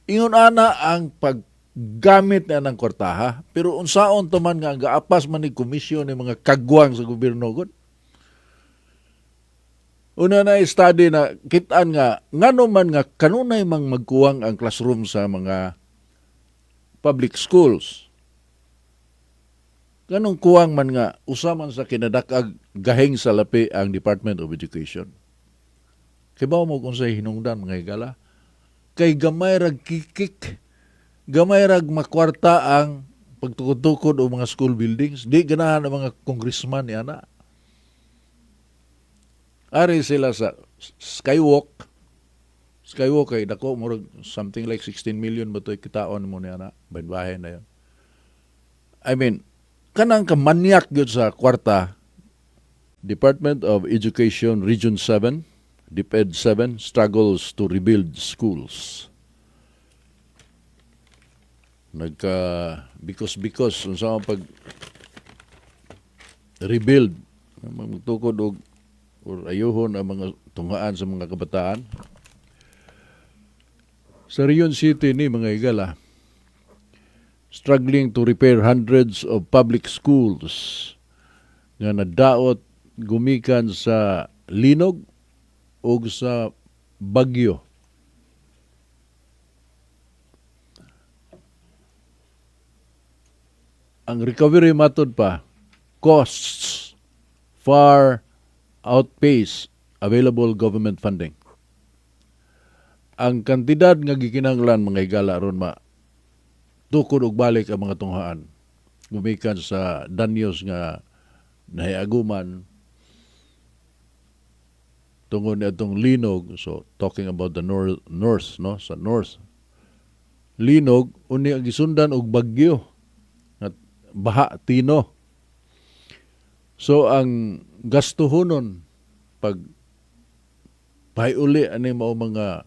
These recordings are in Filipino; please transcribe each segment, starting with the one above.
Ingon ana ang paggamit na ng kwartaha, pero unsaon to man nga gaapas man ni komisyon ng mga kagwang sa gobyerno gud. Una na study na kitaan nga ngano man nga kanunay mang magkuwang ang classroom sa mga public schools. Ganong kuwang man nga usaman sa kinadakag gaheng sa lapi ang Department of Education. Kay ba mo kung sa hinungdan mga higala? Kay gamay rag kikik, gamay rag makwarta ang pagtukod-tukod o mga school buildings. Di ganahan ang mga congressman ni ana. Ari sila sa Skywalk. Skywalk kay dako murag something like 16 million ba to kitaon mo ni ana. Bahin na yun. I mean, kanang kamanyak gyud sa kwarta, Department of Education Region 7, DepEd 7 struggles to rebuild schools. Nagka because unsa ang pag rebuild magtukod og or ayuhon ang mga tunghaan sa mga kabataan. Sa Region City ni mga higala, struggling to repair hundreds of public schools nga nadaot gumikan sa linog o sa bagyo. Ang recovery matod pa, costs far outpace available government funding. Ang kantidad nga gikinahanglan mga higala ron tukod og balik ang mga tunghaan. Gumikan sa danyos nga nahiaguman tungod atong linog. So talking about the north no, sa north. Linog uni ang gisundan og bagyo nga baha tino. So ang gastuhonon pag paiuli ani mao mga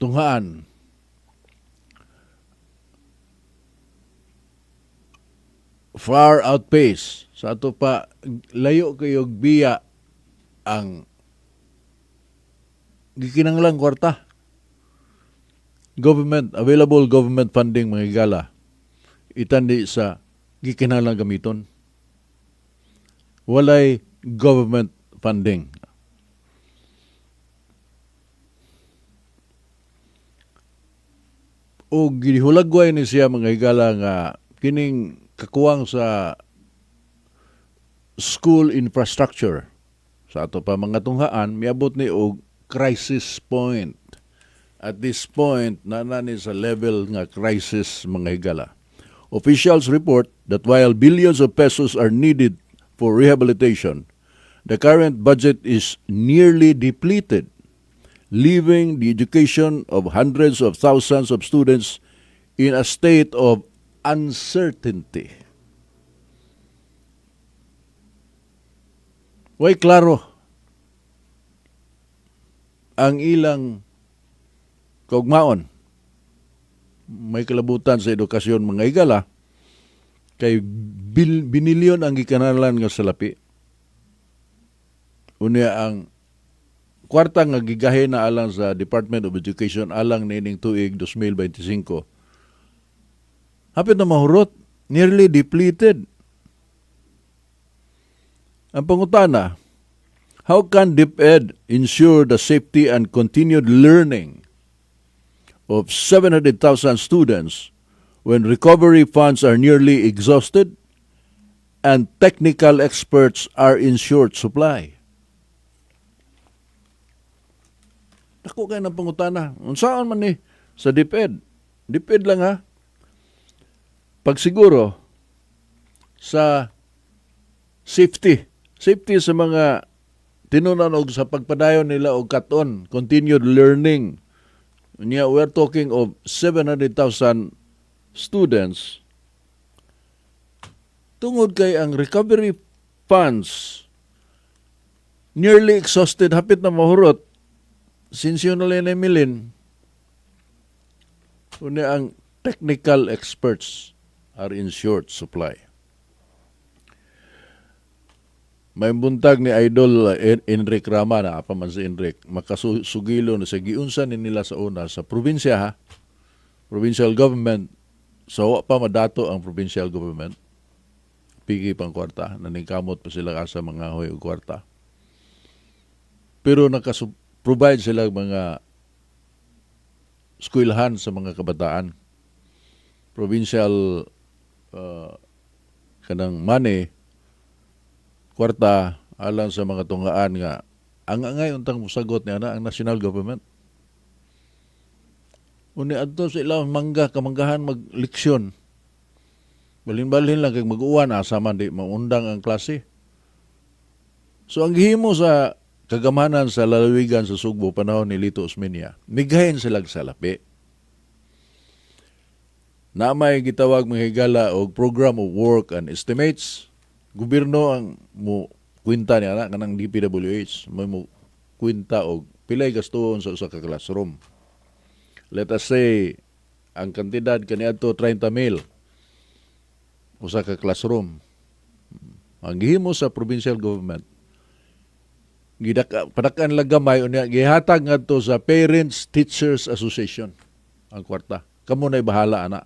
tunghaan far outpace sa ato pa layo kayo biya ang gikinanglang kwarta. Available government funding mga higala itandi sa gikinahanglang gamiton. Walay government funding. O gihulagway ni siya mga higala nga kining kakuwang sa school infrastructure sa ato pa mga tunghaan miabot ni og crisis point. At this point na ni sa level nga crisis mga higala. Officials report that while billions of pesos are needed for rehabilitation, the current budget is nearly depleted, leaving the education of hundreds of thousands of students in a state of uncertainty. Way klaro ang ilang kaugmaon. May kalabutan sa edukasyon mga higala kay binilyon ang gikanahanglan nga salapi. Unya ang kwarta nga gigahin na alang sa Department of Education alang nining tuig 2025. Hapit na mahurot, nearly depleted. Ang pangutana, how can DepEd ensure the safety and continued learning of 700,000 students when recovery funds are nearly exhausted and technical experts are in short supply? Dako kayo ng pangutana. Unsaan man ni sa DepEd? DepEd lang ha. Pagsiguro sa safety sa mga tinunan og sa pagpadayon nila og katon, continued learning. We're talking of 700,000 students. Tungod kay ang recovery funds nearly exhausted, hapit na mahurot, since yun na milin, kundi ang technical experts are in short supply. May buntag ni Idol Enric Rama na apa man si Enric makasugilo na sa giunsan ni nila sa una sa probinsya ha, provincial government. So wa pa madato ang provincial government. Pigi pang kwarta, naningkamot pa sila asa mga hoy og kwarta. Pero provide sila mga eskwelahan sa mga kabataan. Provincial kanang money kwarta alang sa mga tunggaan nga ang angay untang musagot niya na ang national government. Uni adto sa ilang kamanggahan magleksyon. Balhin-balhin lang kay mag-uwan asa man di maundang ang klase. So ang gihimo sa kagamanan sa lalawigan sa Sugbo panahon ni Lito Osmeña, migahin sila sa lapi. Na may gitawag mga higala og Program of Work and Estimates. Gobyerno ang mo kwinta niya na kanang DPWH. May mo kwinta og pilay gastuon sa usa ka classroom. Let us say ang kantidad kaniadto 30,000 usa ka classroom. Ang gihimo sa provincial government padakan lang gamay unya gihatag ngadto sa Parents Teachers Association ang kwarta. Kamo na'y bahala ana.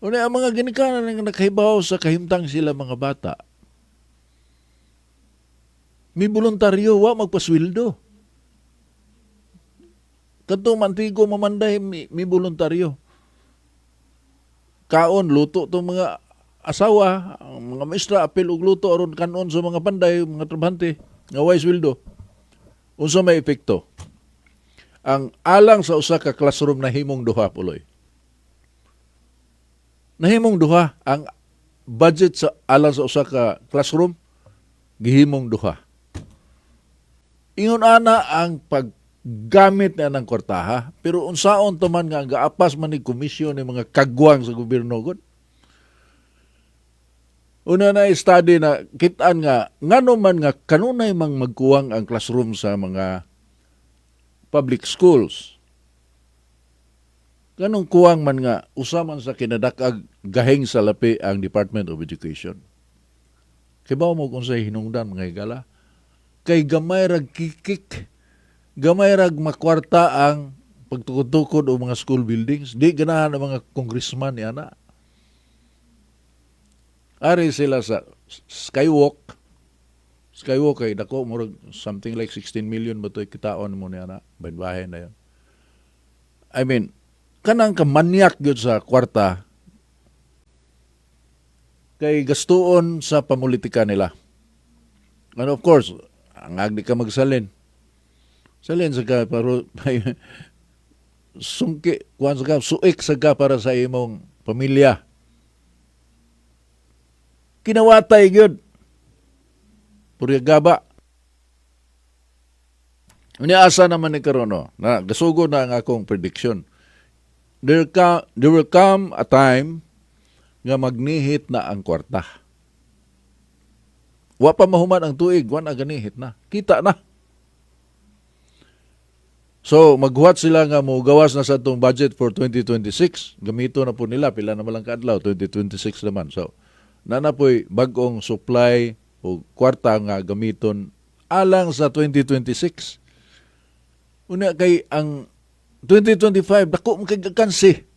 Unya ang mga ginikanan nga nakahibaw sa kahimtang sila mga bata. May voluntaryo wa magpasweldo. Kadto mantigo mamanday may voluntaryo. Kaon luto tong mga asawa, ang mga maestra apil og luto aron kanon sa mga panday, mga trabahante nga way sweldo. Unsa may epekto? Ang alang sa usa ka classroom nahimong duha puloy. Nahimong duha ang budget sa alang sa usa ka classroom gihimong duha. Ingon ana ang paggamit na ng kwartaha, pero unsaon to man nga gaapas man ni komisyon ni mga kagwang sa gobyerno gud. Una na study na kitaan nga ngano man nga kanunay mang magkuwang ang classroom sa mga public schools. Ganong kuwang man nga usaman sa kinadakag gahing sa lapi ang Department of Education. Kibaw mo kung sa hinungdan mga higala, kay gamay rag kikik, gamay rag makwarta ang pagtukod-tukod o mga school buildings, di ganahan ang mga congressman ni ana. Ari sila sa Skywalk kay dako murag something like 16 million ba to kitaon mo ni ana, bahin na yan. I mean, kanang kamanyak gyud sa kwarta kay gastuon sa pamulitika nila. And of course, ang agdi ka magsalin. Salin sa ka pero sungki, kuan sa ka, suik sa ka para sa imong pamilya. Kinawatay gyud. Puri gaba. Asa naman ni karon no, na gasugo na ang akong prediction. There will come a time nga magnihit na ang kwarta. Wa pa mahuman ang tuig, wa na ganihit na. Kita na. So, maghuwat sila nga mo gawas na sa itong budget for 2026. Gamito na po nila, pila na malang kaadlaw, 2026 naman. So, nanapoy bagong supply o kwarta nga gamiton alang sa 2026. Una kay ang 2025, dako magkagansi.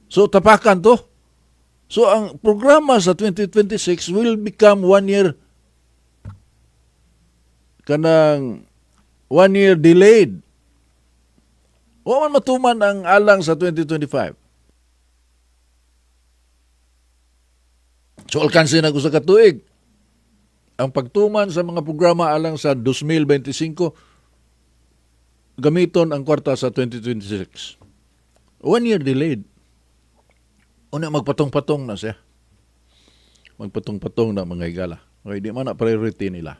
So, tapakan to. So, ang programa sa 2026 will become 1 year kanang 1 year delayed. Wa man matuman ang alang sa 2025. So, alkansi na ko sa katuig. Ang pagtuman sa mga programa alang sa 2025, gamiton ang kwarta sa 2026. 1 year delayed. Una magpatong-patong na siya. Magpatong-patong na mga higala. Okay, di man na priority nila.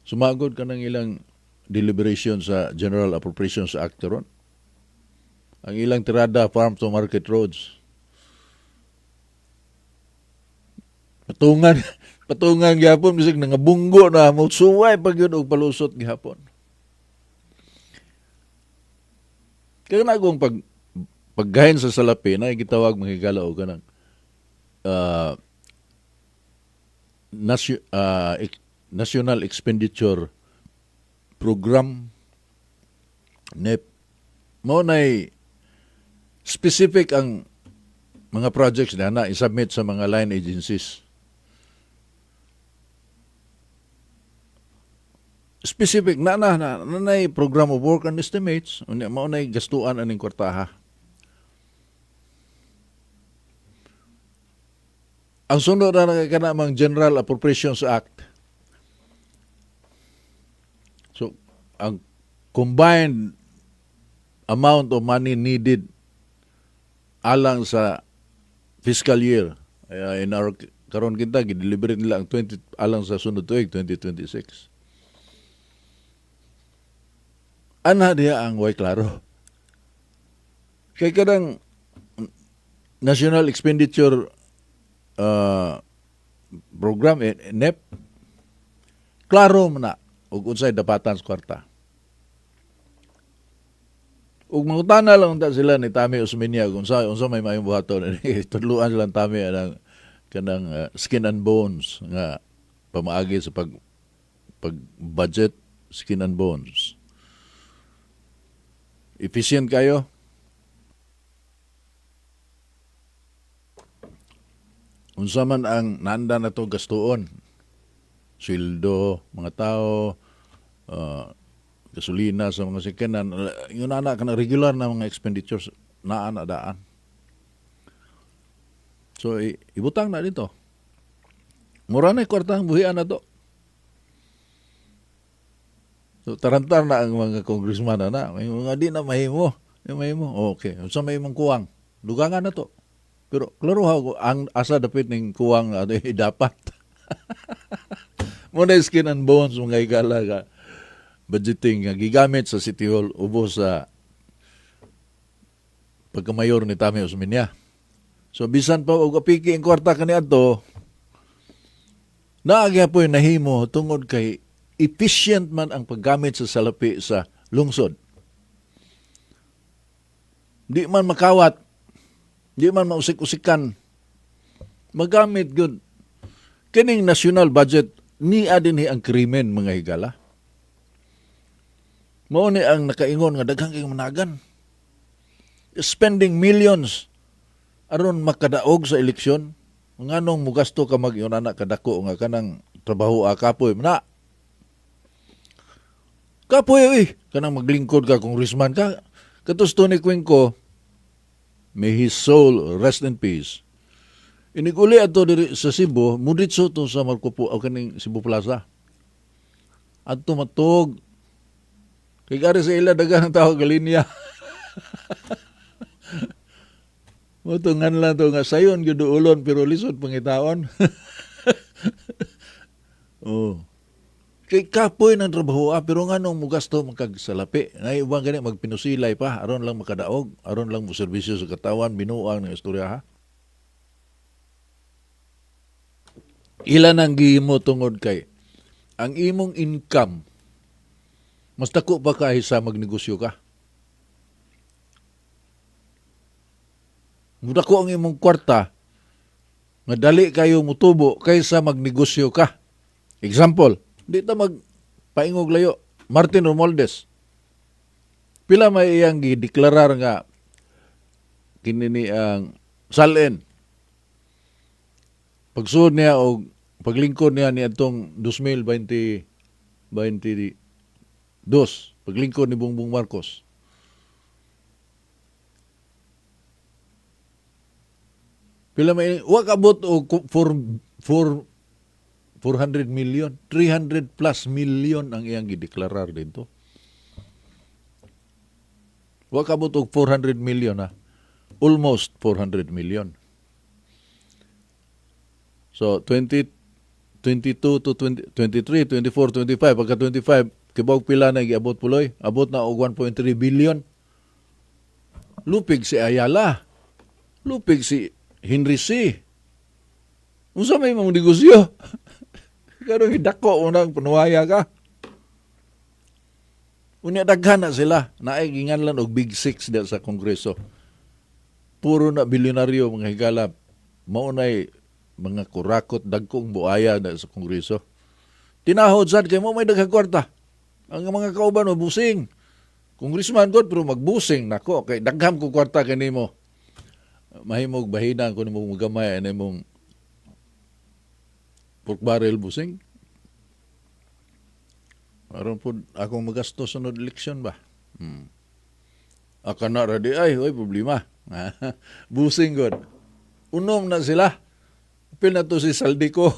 Sumagod ka ng ilang deliberation sa General Appropriations Act ron. Ang ilang tirada farm to market roads. Patungan gihapon bisig nangabunggo na mo suway pag yun og palusot gihapon. Kaya na akong paggahin sa salapi na gitawag mga higala o kanang National Expenditure Program NEP. Mao nay specific ang mga projects na isubmit sa mga line agencies. Specific na program of work and estimates, mao nay gastuan aning kwartaha. Ang sunod na kanamang General Appropriations Act. So, ang combined amount of money needed alang sa fiscal year in our karon kita gideliver nila ang 20 alang sa sunod tuig 2026. Ana diya ang way klaro. Kay kadang National Expenditure Program NEP klaro man na ug unsay dapatan sa kwarta. Ug mangutana lang ta sila ni Tami Osmeña kung unsa may maayong buhaton. Tudluan lang Tami ang kanang skin and bones nga pamaagi sa pag budget skin and bones. Efficient kayo? Unsa man ang nanda na to gastuon? Sweldo, mga tao, gasolina sa mga sikanan, yun na ka na regular na mga expenditures na daan. So, ibutang na dito. Mura na kwartang buhian na to. So, tarantar na ang mga congressman na. May mga di na mahimo. Okay. So, may mong kuwang. Dugangan na to. Pero, klaro ha, ang asa dapit ng kuwang na dapat. Muna skin and bones, mga igala ka. Budgeting nga gigamit sa City Hall ubos sa pagkamayor ni Tami Osmeña. So bisan pa og apiki ang kwarta kaniadto naagya po nahimo tungod kay efficient man ang paggamit sa salapi sa lungsod. Di man makawat, di man mausik-usikan. Magamit gud kining national budget ni adin ang krimen mga higala. Mao ni ang nakaingon nga daghang kay managan. Spending millions aron makadaog sa eleksyon. Nganong mugasto ka mag-iyon anak kadako nga kanang trabaho kapoy na. Kapoy kanang maglingkod ka congressman ka. Katus Tony Cuenco, may his soul rest in peace. Iniguli ato diri sa Cebu, muditso to sa Marcopo o kaning Cebu Plaza. Adto matog kay gari sa ila dagang tao galinya. Mutungan lang to nga sayon gyud ulon pero lisod pangitaon. Oh. Kay kapoy ng trabaho pero nganong mugasto magkagsalapi. Nay ubang gani magpinusilay pa aron lang makadaog, aron lang mo serbisyo sa katawan, binuang ng istorya ha. Ilan ang gihimo tungod kay ang imong income mas dako pa kaysa magnegosyo ka. Mudako ang imong kwarta nga dali kayo mutubo kaysa magnegosyo ka. Example, di ta magpaingog layo. Martin Romualdez. Pila may iyang gideklarar nga kinini ang salin. Pagsuod niya o paglingkod niya ni atong 2022, paglingkod ni Bongbong Marcos. Pila may wa kabot og 400 million, 300 plus million ang iyang gideklarar dito. Wa kabot og 400 million ha. Almost 400 million. So 2022 to 23, 24, 25, pagka 25 kibawag pila na giabot puloy, abot na og 1.3 billion. Lupig si Ayala. Lupig si Henry C. Unsa may mga negosyo? Karon hidako unang panuwaya ka. Unya daghan na sila, naay ginganlan og Big Six diya sa Kongreso. Puro na bilyonaryo mga higala. Maunay mga kurakot dagkong buaya na sa Kongreso. Tinahod sad kay mo may daghang kwarta. Ang mga kauban mo busing. Congressman god pero magbusing nako kay dagham ko kwarta kanimo. Mahimog bahinan ko nimo magamay ani mong pork barrel busing. Aron po akong magasto sunod eleksyon ba? Aka na radi ay problema. Busing god. Unom na sila. Pil na to si Saldico.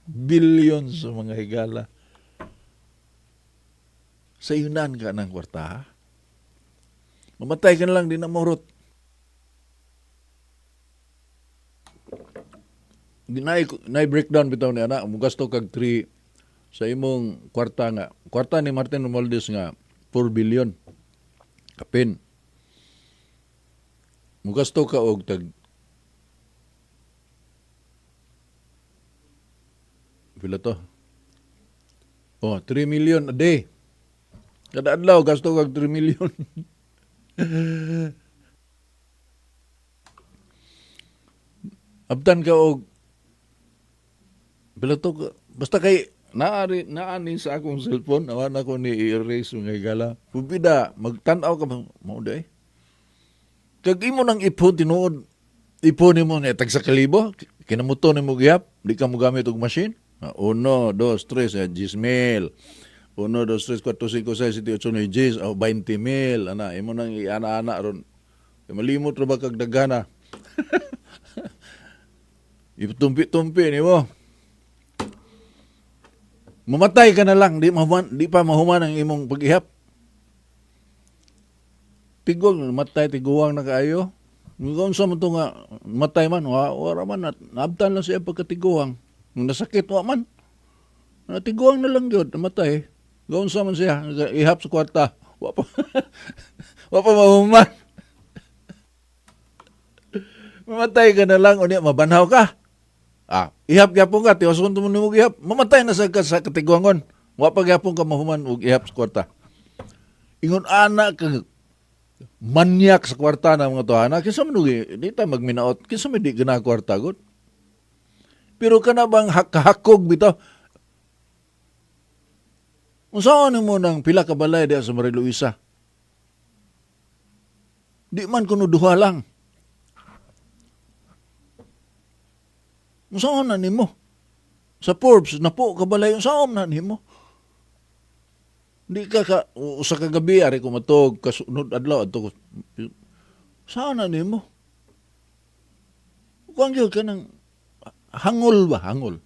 Billions sa mga higala. Sa yunan ka ng kwarta. Mamatay ka na lang, di na mahurot. Na-breakdown bitaw ni anak. Mugasto kag 3 sa imong kwarta nga. Kwarta ni Martin Romualdez nga 4 billion. Kapin. Mugasto ka og tag pila to? 3 million a day. Kada adlaw gasto kag 3 million. Abtan ka og pila to basta kay naani sa akong cellphone awan ako ni i-erase mga gala. Pubida magtan-aw ka mo day. Kag imo nang ipon tinuod ipon nimo ni tag sa kalibo kinamuto nimo gihap di ka mo gamit og machine. 1, 2, 3, 10,000. 1, 2, 3, 4, 5, 6, 7, 8, 9, 10, 20,000. Ana, imo nang iana-ana ron. Malimot ra ba kag daghana? Itumpi-tumpi nimo. Mamatay ka na lang, di pa mahuman ang imong pag-ihap. Tigong, matay, tiguang na kaayo. Kung sa mo ito nga, matay man, wala man, naabtan lang siya pagkatiguang. Nung nasakit, wa man. Natiguang na lang yun, namatay. Gawin sa man siya, ihap sa kwarta. Wa pa mahuman. Mamatay ka na lang, o niya, mabanhaw ka. Ihap-yapon ka, tiwason mo nimo ihap. Mamatay na sa katiguangon. Wa pa gyapon ka mahuman og ihap sa kwarta. Ingon anak ka manyak sa kwarta ng mga tuhana. Kinsa man di ta magminaot. Kinsa man di gana kwarta gud. Pero kana bang hakahakog bitaw. Unsaon mo nang pila ka balay diha sa Maria Luisa? Di man kuno duha lang. Unsaon na nimo? Sa Forbes napo ka balay unsaon na nimo? Di ka usa ka gabi ari ko matog kasunod adlaw adto. Saan na nimo? Kuan gyud ka nang hangol ba, hangol.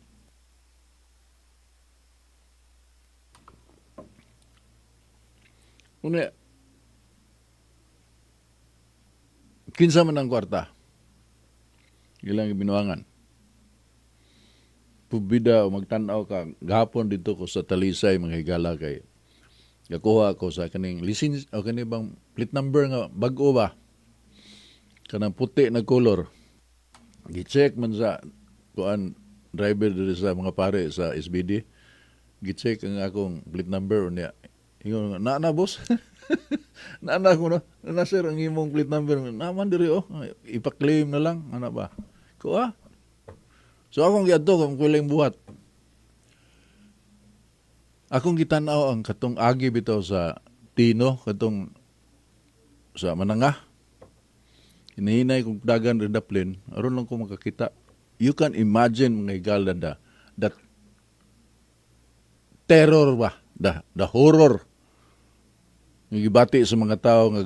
Una, kinsa man ang kwarta? Ilang binuangan. Pubida o magtanaw ka, gahapon dito ko sa Talisay, mga higala kay nakuha ko sa kaning license o kaning bang plate number nga bag-o ba? Kanang puti na color. Gi-check man sa kuan driver diri sa mga pare sa SBD. Gi-check ang akong plate number niya. Ingon na boss. na ko no. Na sir ang imong plate number. Naman diri ipa-claim na lang ana ba. Kuha. So akong giadto kung kulang buhat. Akong gitanaw ang katong agi bitaw sa Tino, katong sa Mananga. Hinahinay kong dagan rin daplin, aron lang ko makakita. You can imagine mga higalanda that terror ba, the horror. Yung gibati sa mga tao nga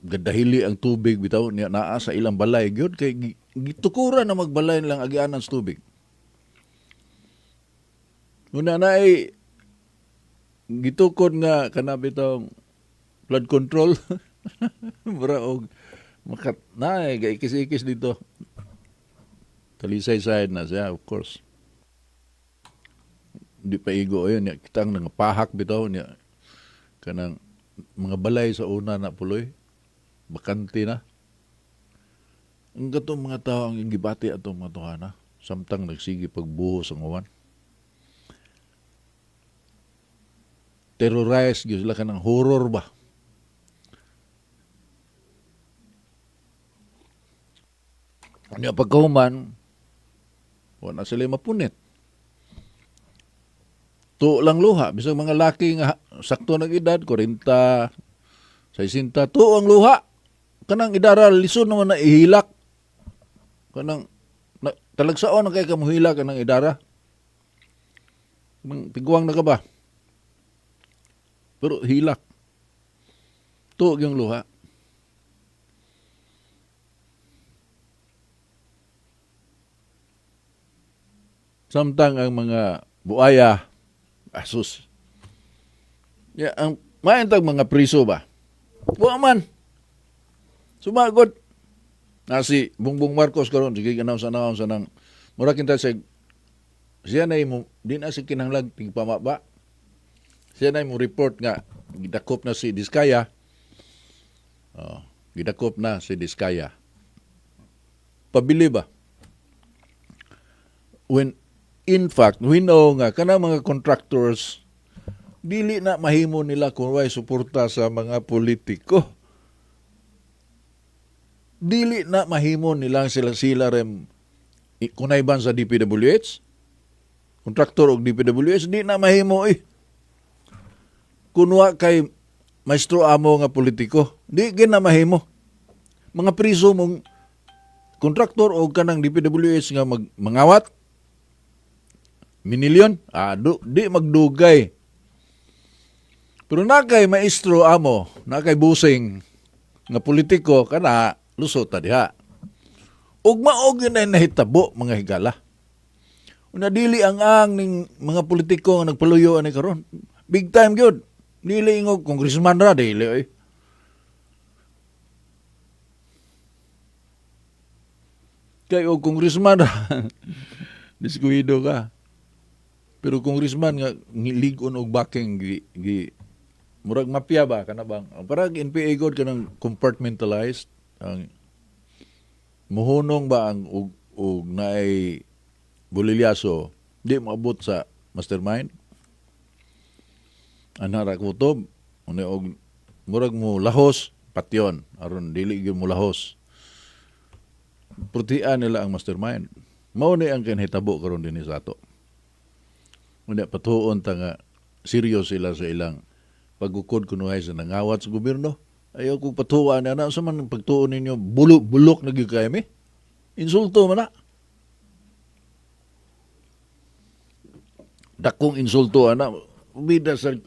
gadahili ang tubig bitaw niya naa sa ilang balay gyud kay gitukura na magbalay lang agianan sa tubig. Una na ay gitukod nga kana bitaw flood control. Mura og makat na gaikis-ikis dito. Talisay side na siya, of course. Di pa igo yun. Kitang nangapahak bitaw niya. Kanang mga balay sa una na puloy. Bakante na. Ang gatong mga tao ang gibati atong mga tuhana. Samtang nagsigi pagbuhos ang uwan. Terrorize, gyud sila kanang horror ba? Ano pagkahuman, Wala sila mapunit. To lang luha. Bisang mga laki nga sakto ng edad, 40, 60, to ang luha. Kanang idara, lison naman na ihilak. Kanang, talagsaon na kay kamuhila kanang idara. Tiguang na ka ba? Pero hilak. To yung luha. Samtang ang mga buaya, asus. Ang maintag mga priso ba? Buwa man. Sumagod. Si Bongbong Marcos karon sige ganaw sa nang mura kinta siya na mo di na si kinahanglan tigpamaba. Siya na mo report nga gidakop na si Diskaya. Gidakop na si Diskaya. Pabili ba? When in fact, we know nga kanang mga contractors dili na mahimo nila kung way suporta sa mga politiko. Dili na mahimo nilang sila rem kunayban sa DPWH, kontraktor og DPWH, di na mahimo kunwa kay maestro amo nga politiko, di gina mahimo. Mga priso mong kontraktor og kanang DPWH nga mangawat, minilyon, di magdugay. Pero nakay maestro amo, nakay busing nga politiko, kana lusot ta diha. Ug maog yun ay nahitabo mga higala. Una dili ang ning mga politiko nga nagpaluyo ani karon. Big time gyud. Dili ingog congressman ra dili Kay og congressman ra. Diskuido ka. Pero congressman nga ligon og baking murag mafia ba kana bang? Parang NPA god kanang compartmentalized ang muhunong ba ang og naay bolilyaso di maabot sa mastermind anara kutob uni og murag mo lahos patyon aron dili gyud mo lahos prutian nila ang mastermind mao ni ang kinahitabo karon dinhi sa ato unya patuon ta nga serious sila sa ilang pagukod kunuhay sa nangawat sa gobyerno. Ayaw kong patuwaan na sa man pagtuon ninyo, bulok na gyud kayo mi. Insulto man na. Dakong insulto na. Bida sa